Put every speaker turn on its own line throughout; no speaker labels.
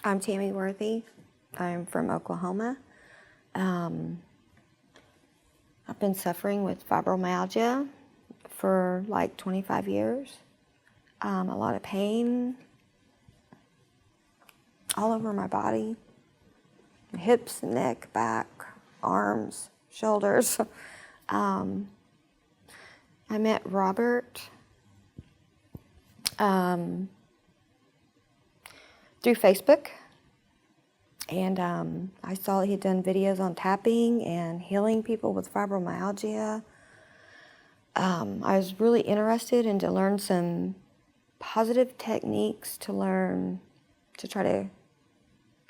I'm Tammy Worthy. I'm from Oklahoma. I've been suffering with fibromyalgia for like 25 years. A lot of pain all over my body, hips, neck, back, arms, shoulders. I met Robert through Facebook, and I saw he'd done videos on tapping and healing people with fibromyalgia. I was really interested in to learn some positive techniques to try to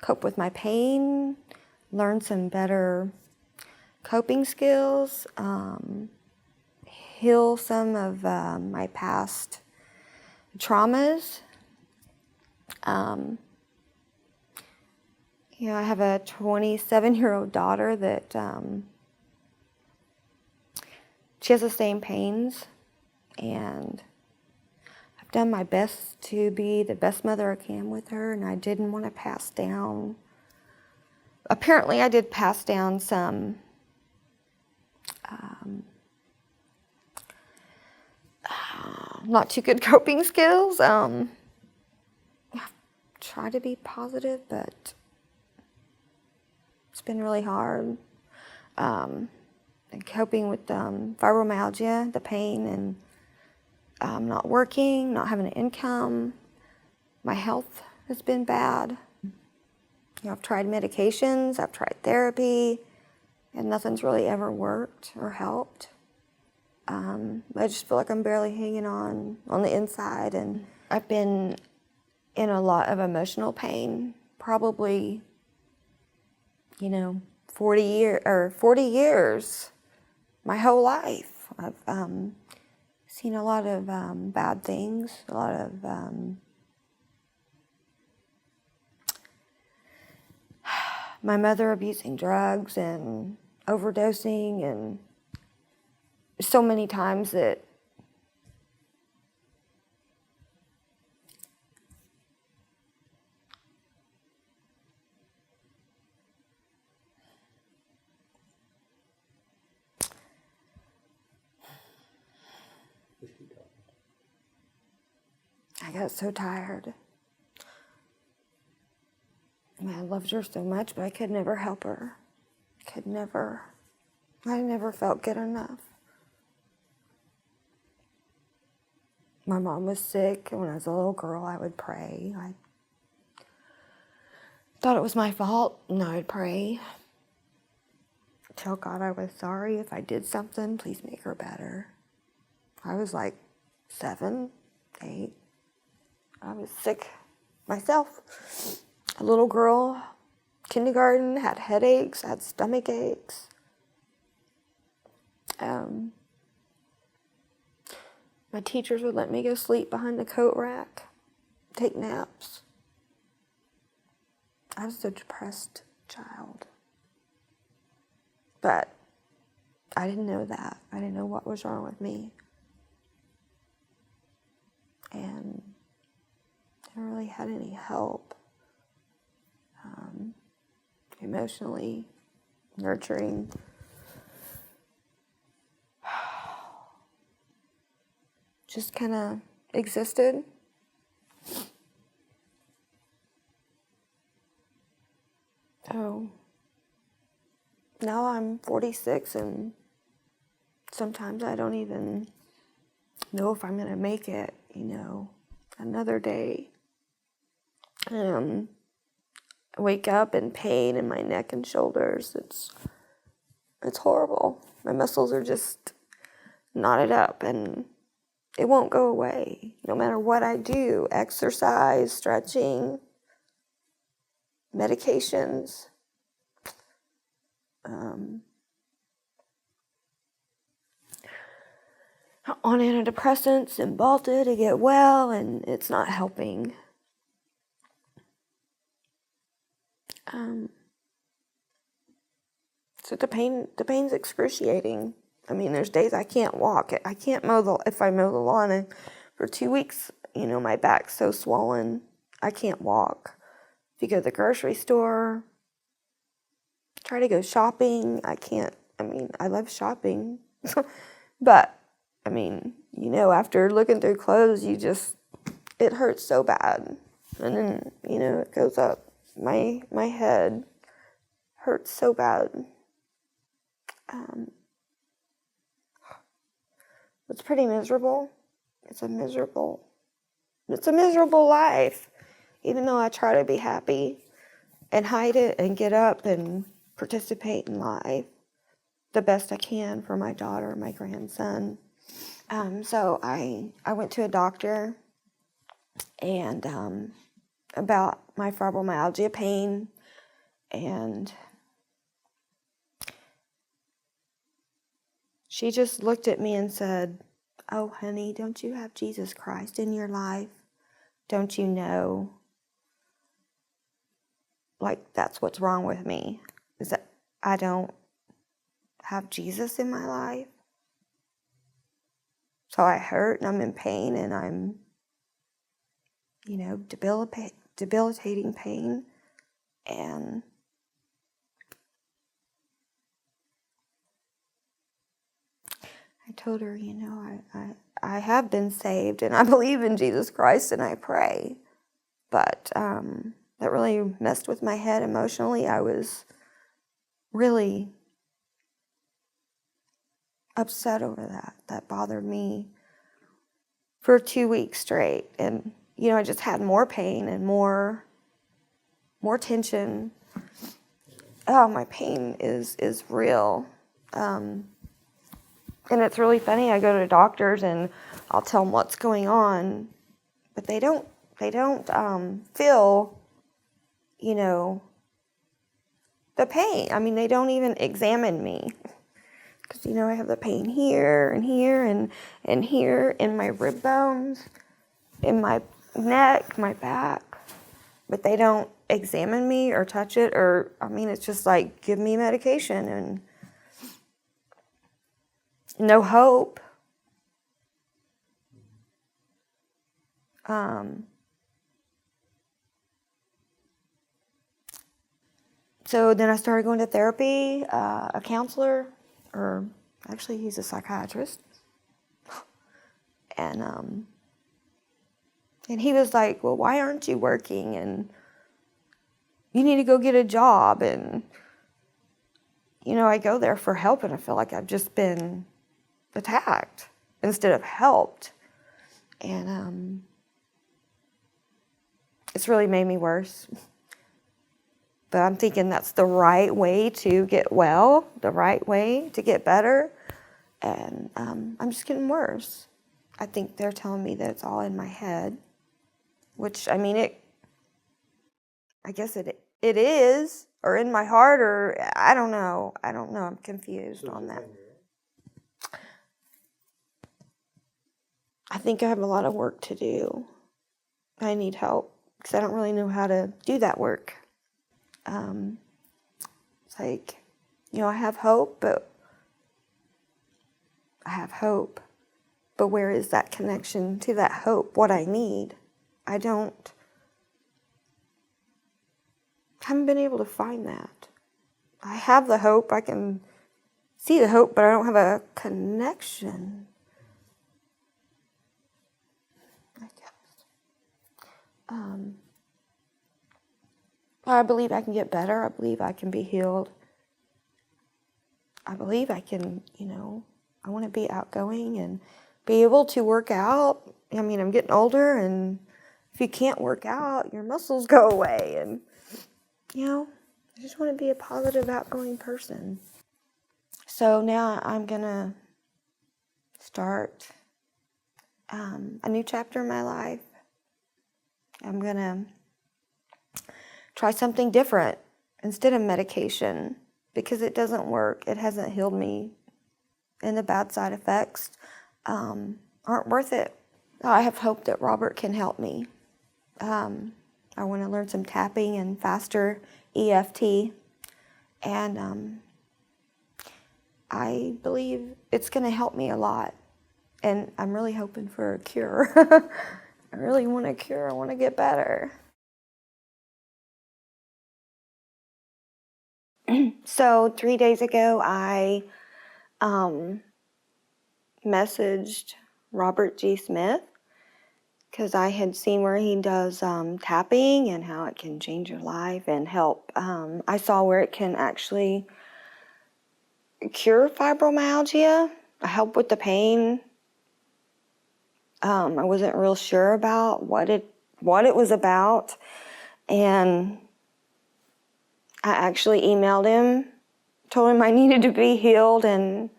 cope with my pain, learn some better coping skills, heal some of my past traumas. I have a 27-year-old daughter that she has the same pains, and I've done my best to be the best mother I can with her, and I didn't want to pass down. Apparently, I did pass down some not too good coping skills. I've tried to be positive, but it's been really hard. And coping with fibromyalgia, the pain, and not working, not having an income. My health has been bad. I've tried medications, I've tried therapy, and nothing's really ever worked or helped. I just feel like I'm barely hanging on the inside, and I've been in a lot of emotional pain, probably, 40 years, my whole life. I've seen a lot of bad things, a lot of my mother abusing drugs and overdosing, and so many times that I got so tired. I loved her so much, but I could never help her. I never felt good enough. My mom was sick, and when I was a little girl, I would pray. I thought it was my fault, and I would pray. Tell God I was sorry if I did something, please make her better. I was like 7, 8. I was sick myself. A little girl, kindergarten, had headaches, had stomach aches. My teachers would let me go sleep behind the coat rack, take naps. I was a depressed child. But I didn't know that. I didn't know what was wrong with me. And I never really had any help. Emotionally nurturing. Just kind of existed. So now I'm 46, and sometimes I don't even know if I'm going to make it, another day. I wake up in pain in my neck and shoulders. It's horrible. My muscles are just knotted up, and it won't go away. No matter what I do, exercise, stretching, medications. On antidepressants and Balta to get well, and it's not helping. So the pain's excruciating. I mean, there's days I can't walk. I can't if I mow the lawn, and for 2 weeks, my back's so swollen, I can't walk. If you go to the grocery store, try to go shopping. I love shopping. But, after looking through clothes, it hurts so bad. And then, it goes up. My head hurts so bad. It's pretty miserable. It's a miserable life. Even though I try to be happy and hide it and get up and participate in life the best I can for my daughter, my grandson. So I went to a doctor and about my fibromyalgia pain, and she just looked at me and said, "Oh, honey, don't you have Jesus Christ in your life? Don't you know, that's what's wrong with me, is that I don't have Jesus in my life? So I hurt and I'm in pain and I'm, debilitating pain." And I told her, I have been saved and I believe in Jesus Christ and I pray. But that really messed with my head emotionally. I was really upset over that. That bothered me for 2 weeks straight. And, I just had more pain and more tension. Oh, my pain is real. And it's really funny. I go to doctors and I'll tell them what's going on, but they don't feel, the pain. They don't even examine me. Because, I have the pain here and here and here in my rib bones, in my neck, my back. But they don't examine me or touch it it's just like, give me medication and no hope. So then I started going to therapy, a counselor, or actually he's a psychiatrist. And he was like, "Well, why aren't you working? And you need to go get a job." And, I go there for help and I feel like I've just been attacked instead of helped. And it's really made me worse. But I'm thinking that's the right way to get well, the right way to get better. And I'm just getting worse. I think they're telling me that it's all in my head, which, I guess it is, or in my heart, or I don't know. I'm confused on that. I think I have a lot of work to do. I need help because I don't really know how to do that work. It's like, I have hope, but where is that connection to that hope, what I need? I haven't been able to find that. I have the hope, I can see the hope, but I don't have a connection. I believe I can get better. I believe I can be healed. I believe I can, I want to be outgoing and be able to work out. I'm getting older, and if you can't work out, your muscles go away. And, I just want to be a positive, outgoing person. So now I'm going to start a new chapter in my life. I'm going to try something different instead of medication because it doesn't work. It hasn't healed me, and the bad side effects aren't worth it. I have hope that Robert can help me. I want to learn some tapping and FasterEFT, and I believe it's going to help me a lot, and I'm really hoping for a cure. I really want a cure. I want to get better. So 3 days ago, I messaged Robert G. Smith because I had seen where he does tapping and how it can change your life and help. I saw where it can actually cure fibromyalgia, help with the pain. I wasn't real sure about what it was about, and I actually emailed him, told him I needed to be healed, and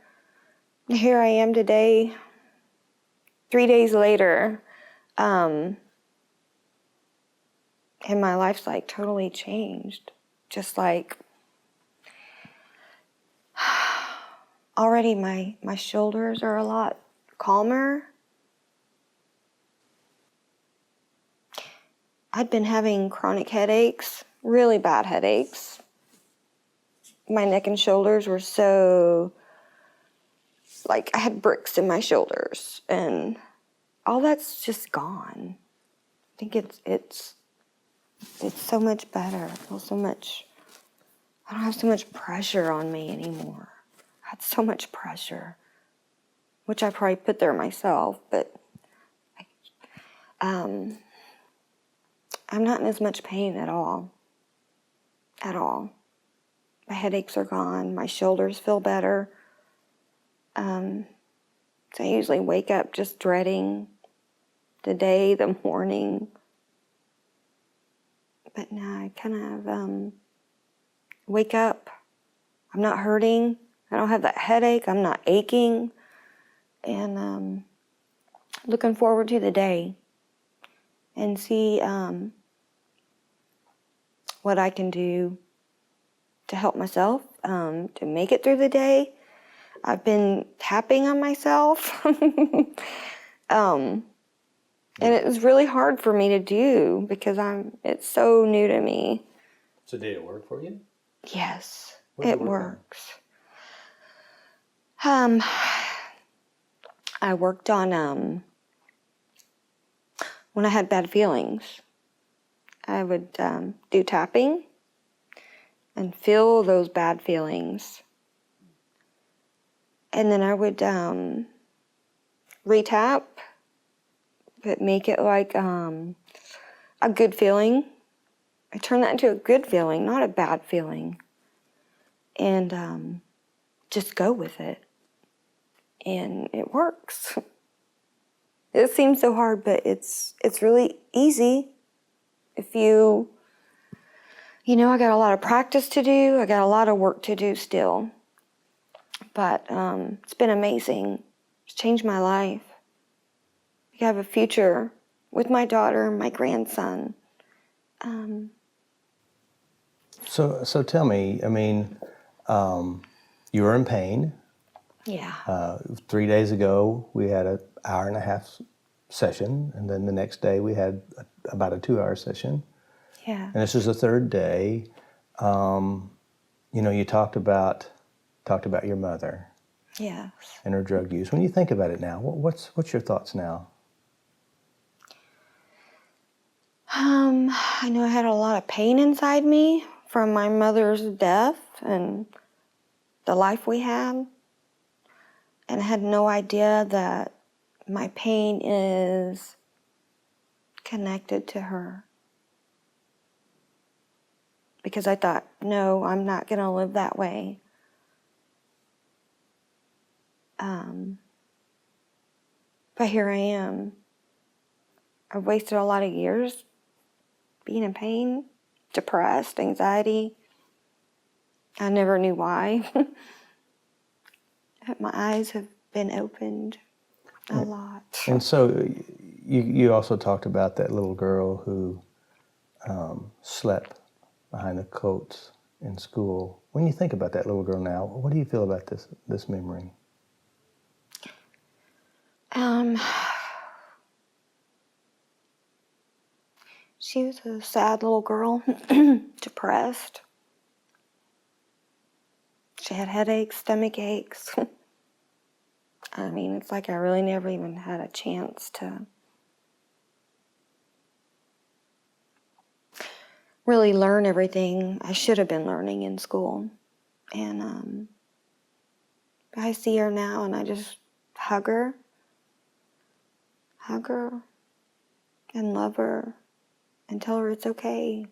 here I am today, 3 days later, and my life's like totally changed. Just like already my shoulders are a lot calmer. I'd been having chronic headaches, really bad headaches. My neck and shoulders were so, like I had bricks in my shoulders, and all that's just gone. I think it's so much better. I feel so much, I don't have so much pressure on me anymore. I had so much pressure, which I probably put there myself, but I'm not in as much pain at all. At all. My headaches are gone. My shoulders feel better. So I usually wake up just dreading the day, the morning. But now I kind of wake up. I'm not hurting. I don't have that headache. I'm not aching. And looking forward to the day and see what I can do to help myself, to make it through the day. I've been tapping on myself. And it was really hard for me to do because it's so new to me.
So did it work for you?
Yes,
What did
it
it work
works. I worked on when I had bad feelings. I would do tapping and feel those bad feelings. And then I would retap, but make it like a good feeling. I turn that into a good feeling, not a bad feeling. And just go with it. And it works. It seems so hard, but it's really easy. If you know, I got a lot of practice to do. I got a lot of work to do still. But it's been amazing. It's changed my life. I have a future with my daughter and my grandson.
So tell me, I mean, you were in pain.
Yeah.
3 days ago, we had an hour and a half session, and then the next day we had about a 2-hour session.
Yeah.
And this is the third day. You know, you talked about your mother
Yes.
and her drug use. When you think about it now, what's your thoughts now?
I know I had a lot of pain inside me from my mother's death and the life we had. And I had no idea that my pain is connected to her. Because I thought, no, I'm not going to live that way. But here I am. I've wasted a lot of years being in pain, depressed, anxiety. I never knew why. My eyes have been opened a lot.
And so you also talked about that little girl who slept behind the coats in school. When you think about that little girl now, what do you feel about this memory?
She was a sad little girl, depressed. She had headaches, stomach aches. I mean, it's like I really never even had a chance to really learn everything I should have been learning in school. And I see her now and I just hug her and love her and tell her it's okay.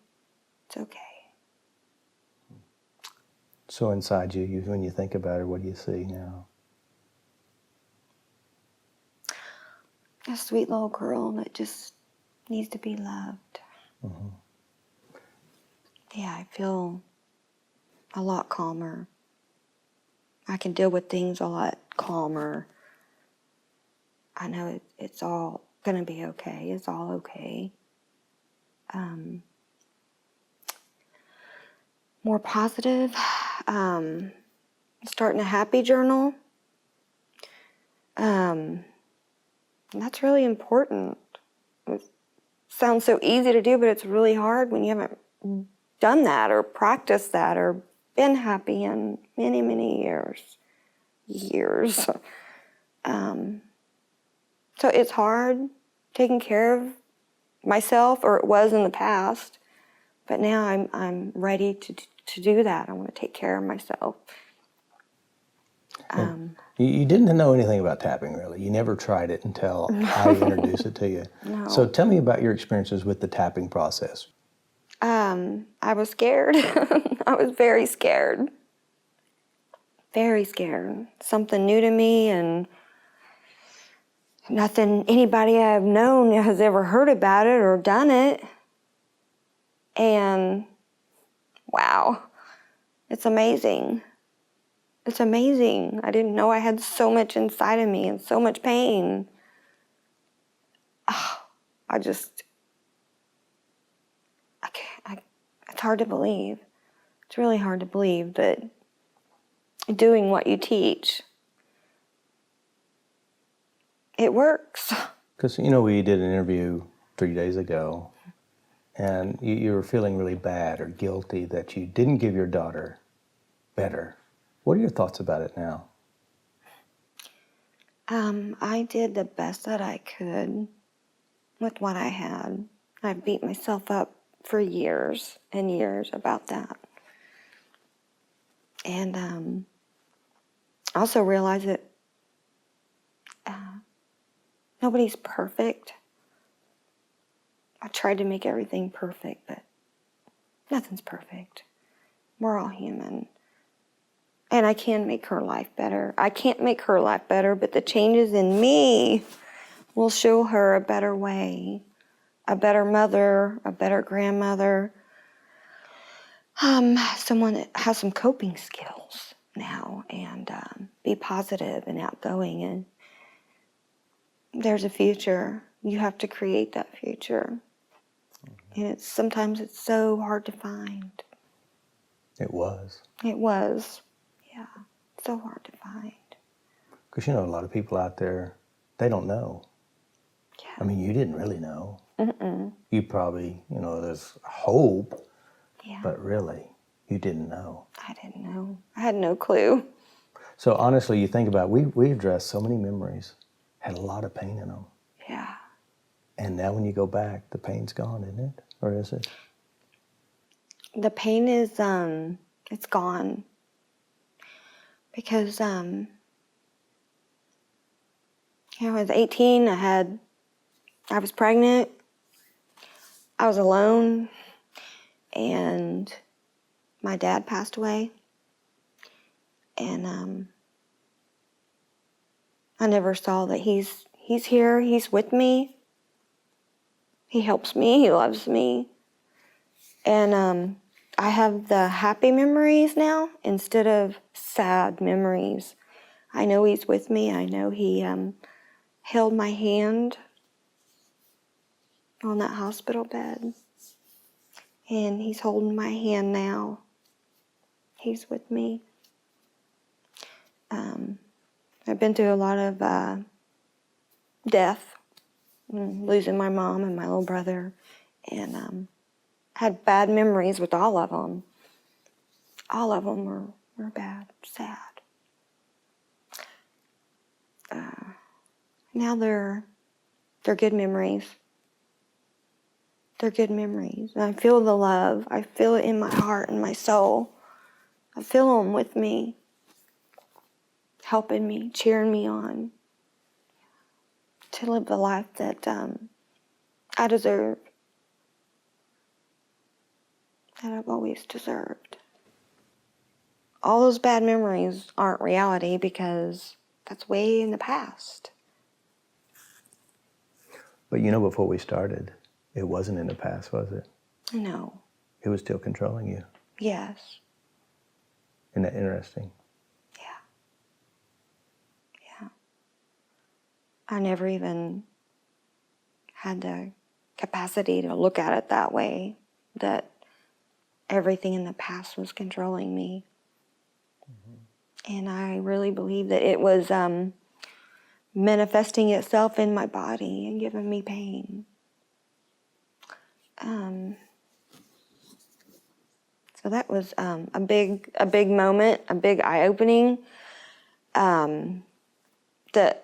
It's okay.
So inside you, when you think about her, what do you see now?
A sweet little girl that just needs to be loved.
Mm-hmm.
Yeah, I feel a lot calmer. I can deal with things a lot calmer. I know it's all going to be okay. It's all okay. More positive. Starting a happy journal. That's really important. It sounds so easy to do, but it's really hard when you haven't done that or practiced that or been happy in many, many years. So it's hard taking care of myself, or it was in the past, but now I'm ready to do that. I want to take care of myself.
You didn't know anything about tapping, really. You never tried it until I introduced it to you.
No.
So tell me about your experiences with the tapping process.
I was scared. I was very scared. Very scared. Something new to me, and nothing anybody I've known has ever heard about it or done it. And wow, it's amazing. It's amazing. I didn't know I had so much inside of me and so much pain. Oh, it's hard to believe. It's really hard to believe that doing what you teach, it works.
Because, we did an interview 3 days ago, and you were feeling really bad or guilty that you didn't give your daughter better. What are your thoughts about it now?
I did the best that I could with what I had. I beat myself up for years and years about that. And I also realized that nobody's perfect. I tried to make everything perfect, but nothing's perfect. We're all human. And I can make her life better. I can't make her life better, but the changes in me will show her a better way, a better mother, a better grandmother, someone that has some coping skills now, and be positive and outgoing. And there's a future. You have to create that future. And sometimes it's so hard to find.
It was.
It was, yeah, so hard to find.
Because, a lot of people out there, they don't know.
Yeah.
I mean, you didn't really know.
Mm-mm.
You probably, there's hope,
Yeah.
but really, you didn't know.
I didn't know. I had no clue.
So honestly, you think about it, we addressed so many memories, had a lot of pain in them.
Yeah.
And now when you go back, the pain's gone, isn't it? Or is it?
The pain is, it's gone. Because, I was 18, I was pregnant, I was alone, and my dad passed away. And I never saw that he's here, he's with me. He helps me, he loves me. And I have the happy memories now instead of sad memories. I know he's with me. I know he held my hand on that hospital bed. And he's holding my hand now. He's with me. I've been through a lot of death, losing my mom and my little brother, and had bad memories with all of them. All of them were bad, sad. Now they're good memories. they're good memories. And I feel the love. I feel it in my heart and my soul. I feel them with me, helping me, cheering me on to live the life that I deserve, that I've always deserved. All those bad memories aren't reality because that's way in the past.
But you know, before we started, it wasn't in the past, was it?
No.
It was still controlling you.
Yes.
Isn't that interesting?
Yeah. Yeah. I never even had the capacity to look at it that way, that everything in the past was controlling me. And I really believe that it was manifesting itself in my body and giving me pain. So that was a big moment, a big eye-opening. That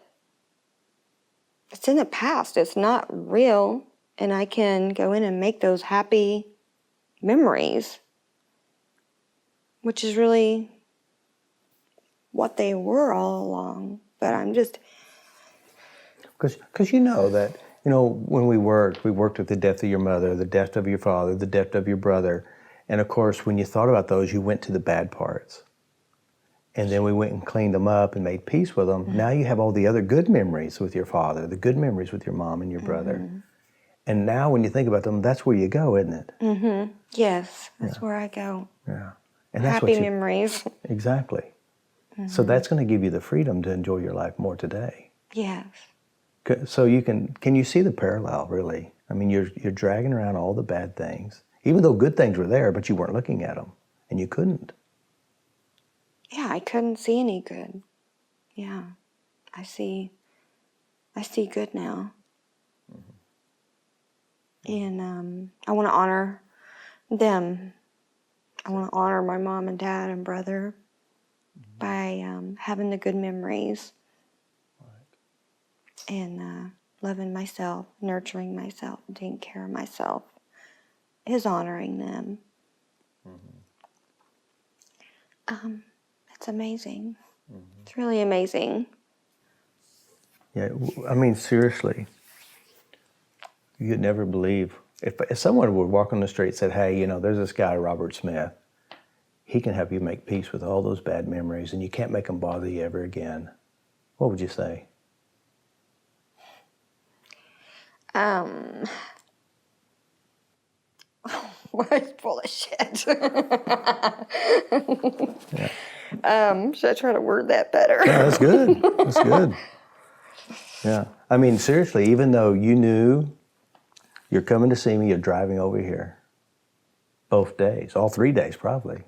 it's in the past. It's not real, and I can go in and make those happy memories, which is really what they were all along. But I'm just...
Because you know that, you know, when we worked with the death of your mother, the death of your father, the death of your brother. And of course, when you thought about those, you went to the bad parts. And then we went and cleaned them up and made peace with them. Mm-hmm. Now you have all the other good memories with your father, the good memories with your mom and your brother. Mm-hmm. And now when you think about them, that's where you go, isn't it?
Mm-hmm. Yes, that's where I go.
Yeah. And that's
happy memories.
Exactly. Mm-hmm. So that's going to give you the freedom to enjoy your life more today.
Yes.
So you can you see the parallel, really? I mean, you're dragging around all the bad things, even though good things were there, but you weren't looking at them, and you couldn't.
Yeah, I couldn't see any good. Yeah, I see good now. Mm-hmm. And I want to honor them. I want to honor my mom and dad and brother by having the good memories. Right. And loving myself, nurturing myself, and taking care of myself is honoring them. Mm-hmm. It's amazing. Mm-hmm. It's really amazing.
Yeah, I mean, seriously, you'd never believe. If someone would walk on the street and said, hey, you know, there's this guy, Robert Smith. He can help you make peace with all those bad memories, and you can't make them bother you ever again. What would you say?
What full of shit. Yeah. Should I try to word that better?
Yeah, that's good. That's good. Yeah. I mean, seriously, even though you knew you're coming to see me, you're driving over here both days, all 3 days probably.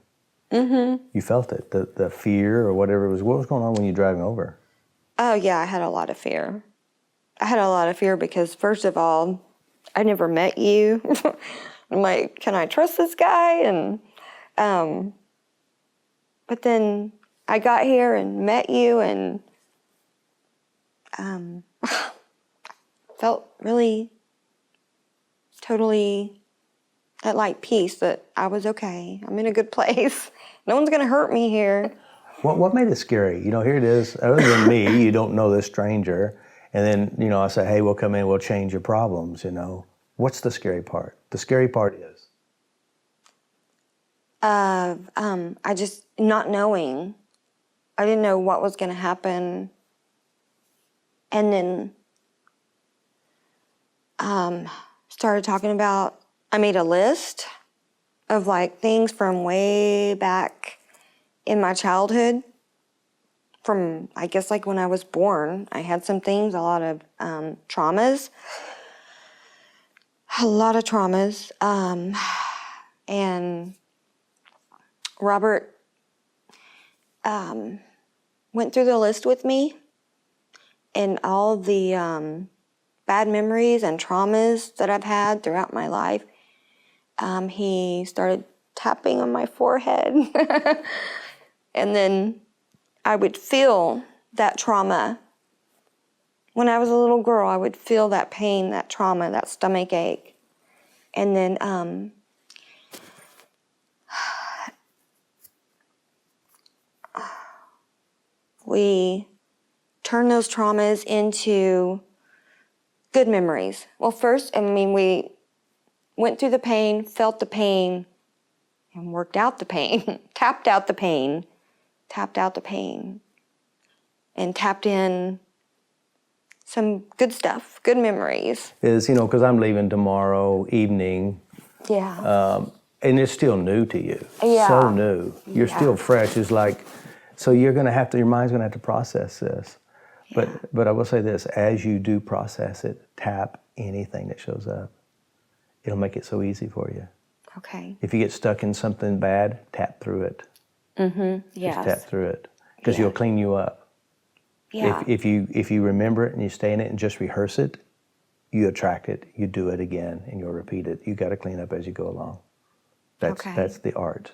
Mm-hmm. You felt it, the fear or whatever it was. What was going on when you're driving over?
Oh, yeah, I had a lot of fear. I had a lot of fear because, first of all, I never met you. I'm like, can I trust this guy? And but then I got here and met you and felt really totally at like peace that I was okay. I'm in a good place. No one's gonna hurt me here.
What made it scary? You know, here it is. Other than me, you don't know this stranger. And then, you know, I say, hey, we'll come in, we'll change your problems, you know. What's the scary part? The scary part is?
I just not knowing. I didn't know what was gonna happen. And then started talking about, I made a list of like things from way back in my childhood. From, I guess, like when I was born, I had some things, a lot of traumas. A lot of traumas. And Robert went through the list with me and all the bad memories and traumas that I've had throughout my life. He started tapping on my forehead. And then I would feel that trauma. When I was a little girl, I would feel that pain, that trauma, that stomach ache. And then we turn those traumas into good memories. Well, first, we went through the pain, felt the pain, and worked out the pain, tapped out the pain, and tapped in some good stuff, good memories.
Is, because I'm leaving tomorrow evening,
Yeah.
and it's still new to you.
Yeah.
So new. You're
Yeah.
still fresh. It's like, so you're going to have to, your mind's going to have to process this.
Yeah.
But I will say this, as you do process it, tap anything that shows up. It'll make it so easy for you.
Okay.
If you get stuck in something bad, tap through it.
Yes.
Just tap through it. Because
Yeah.
you'll clean you up.
Yeah.
If you remember it and you stay in it and just rehearse it, you attract it, you do it again, and you'll repeat it. You got to clean up as you go along. That's the art.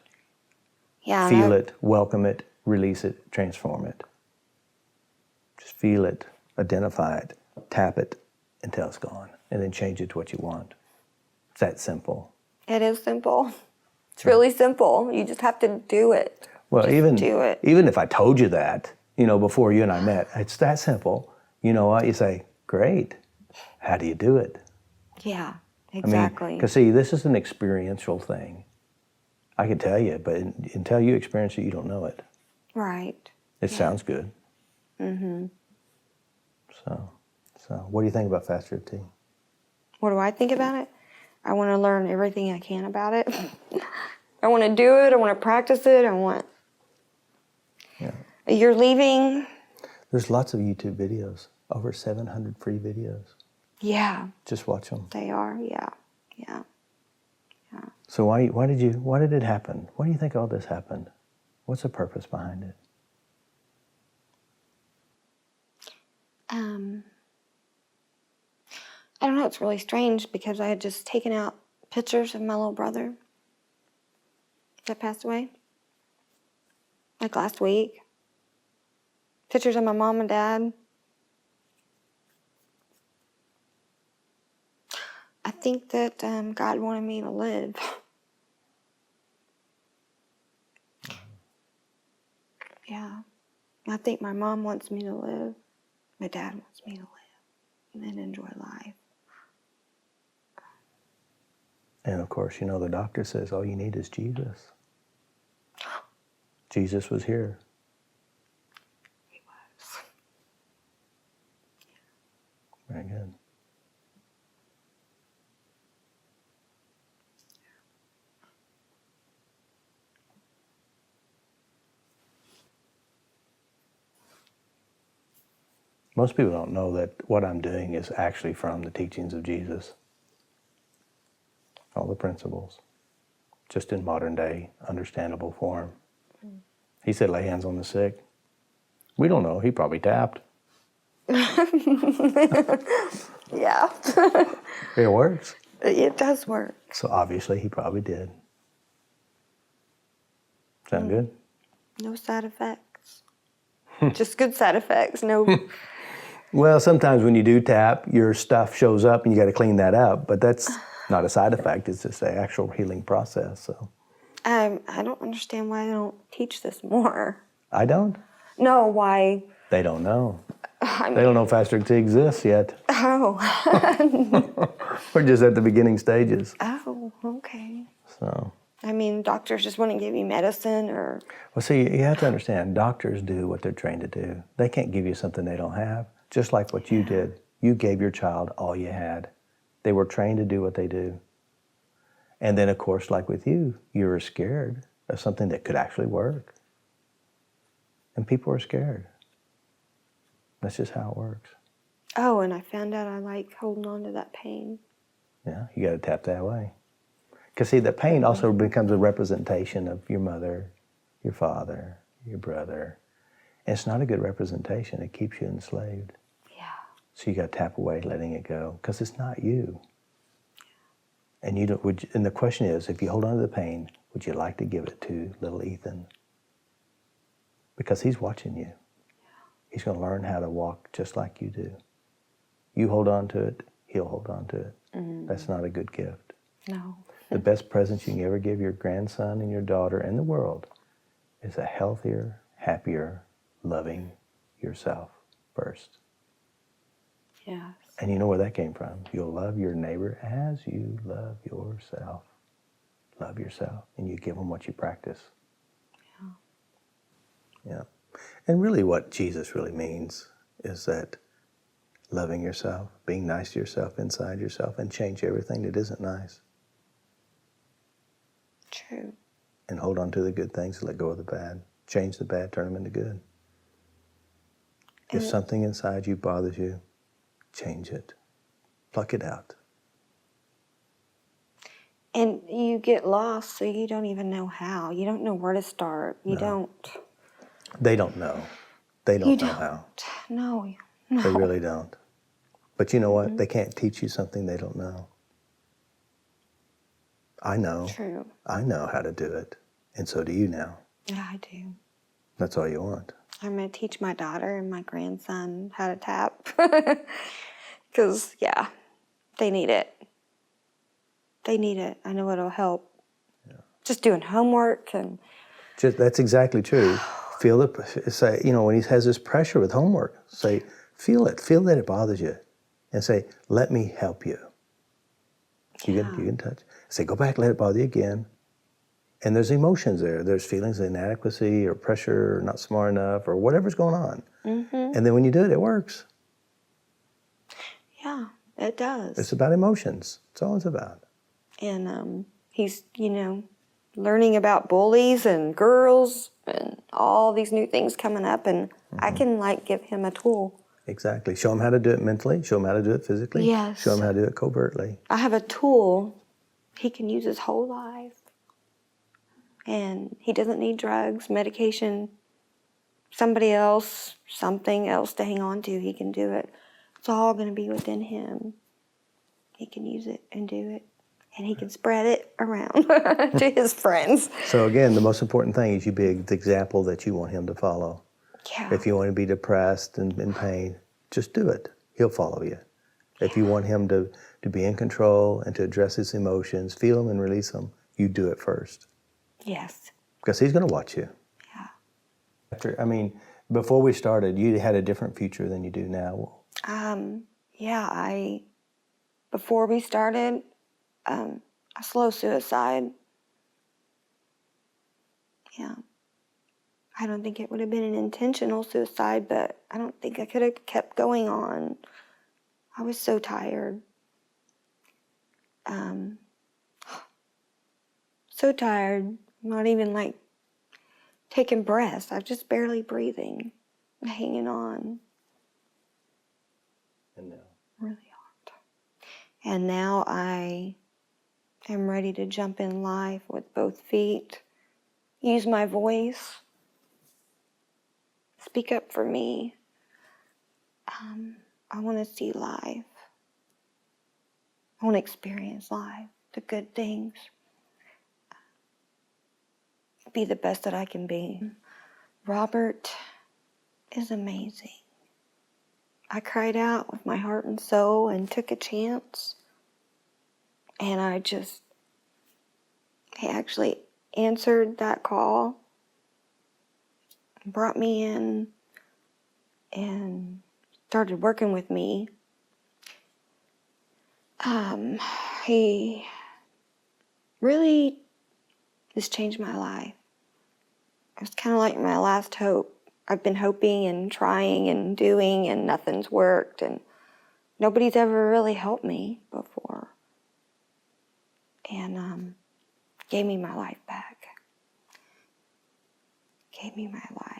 Yeah.
Feel it, welcome it, release it, transform it. Just feel it, identify it, tap it until it's gone, and then change it to what you want. It's that simple.
It is simple. It's really simple. You just have to do it.
Well,
Just
even
do it.
even if I told you that, before you and I met, it's that simple. You know what? You say, great. How do you do it?
Yeah, exactly.
Because see, this is an experiential thing. I can tell you, but until you experience it, you don't know it.
Right.
It sounds good. So what do you think about FasterEFT?
What do I think about it? I want to learn everything I can about it. I want to do it. I want to practice it.
Yeah.
You're leaving?
There's lots of YouTube videos, over 700 free videos.
Yeah.
Just watch them.
They are, yeah. Yeah.
So why did it happen? Why do you think all this happened? What's the purpose behind it?
I don't know, it's really strange because I had just taken out pictures of my little brother that passed away, like last week. Pictures of my mom and dad. I think that God wanted me to live. Yeah. I think my mom wants me to live. My dad wants me to live and then enjoy life.
And of course, the doctor says all you need is Jesus. Jesus was here.
He was.
Very good. Most people don't know that what I'm doing is actually from the teachings of Jesus. All the principles, just in modern day, understandable form. He said, lay hands on the sick. We don't know. He probably tapped.
Yeah.
It works.
It does work.
So obviously he probably did. Sound good?
No side effects. Just good side effects. No.
Well, sometimes when you do tap, your stuff shows up and you got to clean that up. But that's not a side effect. It's just an actual healing process. So
I don't understand why they don't teach this more.
I don't.
No, why?
They don't know.
I mean,
They don't know FasterEFT exists yet.
oh.
We're just at the beginning stages.
Oh, okay.
So,
I mean, doctors just want to give you medicine or...
well, see, you have to understand, doctors do what they're trained to do. They can't give you something they don't have. Just like what you did. You gave your child all you had. They were trained to do what they do. And then, of course, like with you, you were scared of something that could actually work. And people are scared. That's just how it works.
Oh, and I found out I like holding on to that pain.
Yeah, you got to tap that way. Because see, the pain also becomes a representation of your mother, your father, your brother. And it's not a good representation. It keeps you enslaved.
Yeah.
So you got to tap away, letting it go, because it's not you. And you don't. And the question is, if you hold on to the pain, would you like to give it to little Ethan? Because he's watching you. He's going to learn how to walk just like you do. You hold on to it, he'll hold on to it. That's not a good gift.
No.
The best present you can ever give your grandson and your daughter and the world is a healthier, happier, loving yourself first.
Yes.
And you know where that came from. You'll love your neighbor as you love yourself. Love yourself, and you give them what you practice. Yeah. And really what Jesus really means is that loving yourself, being nice to yourself inside yourself, and change everything that isn't nice.
True.
And hold on to the good things and let go of the bad. Change the bad, turn them into good. If something inside you bothers you, change it. Pluck it out.
And you get lost, so you don't even know how. You don't know where to start. You don't.
They don't know. They don't know how.
No.
They really don't. But you know what? They can't teach you something they don't know. I know.
True.
I know how to do it. And so do you now.
Yeah, I do.
That's all you want.
I'm going to teach my daughter and my grandson how to tap. Because, yeah, they need it. They need it. I know it'll help. Yeah. Just doing homework and...
That's exactly true. Feel it. Say, when he has this pressure with homework, say, feel it. Feel that it bothers you. And say, let me help you. You can touch. Say, go back, let it bother you again. And there's emotions there. There's feelings of inadequacy or pressure or not smart enough or whatever's going on. Mm-hmm. And then when you do it, it works.
Yeah, it does.
It's about emotions. That's all it's about.
And he's, learning about bullies and girls and all these new things coming up. And I can, give him a tool.
Exactly. Show him how to do it mentally. Show him how to do it physically.
Yes.
Show him how to do it covertly.
I have a tool he can use his whole life. And he doesn't need drugs, medication, something else to hang on to. He can do it. It's all going to be within him. He can use it and do it. And he can spread it around to his friends.
So again, the most important thing is you be the example that you want him to follow.
Yeah.
If you want to be depressed and in pain, just do it. He'll follow you. If you want him to be in control and to address his emotions, feel them and release them, you do it first.
Yes.
Because he's going to watch you.
Yeah.
Before we started, you had a different future than you do now.
Before we started, a slow suicide. Yeah. I don't think it would have been an intentional suicide, but I don't think I could have kept going on. I was so tired. So tired. Not even taking breaths. I'm just barely breathing. Hanging on.
And now?
Really hard. And now I am ready to jump in life with both feet. Use my voice. Speak up for me. I want to see life. I want to experience life, the good things. Be the best that I can be. Robert is amazing. I cried out with my heart and soul and took a chance. And he actually answered that call, brought me in, and started working with me. He really has changed my life. It was kind of like my last hope. I've been hoping and trying and doing, and nothing's worked, and nobody's ever really helped me before. And gave me my life back. Gave me my life.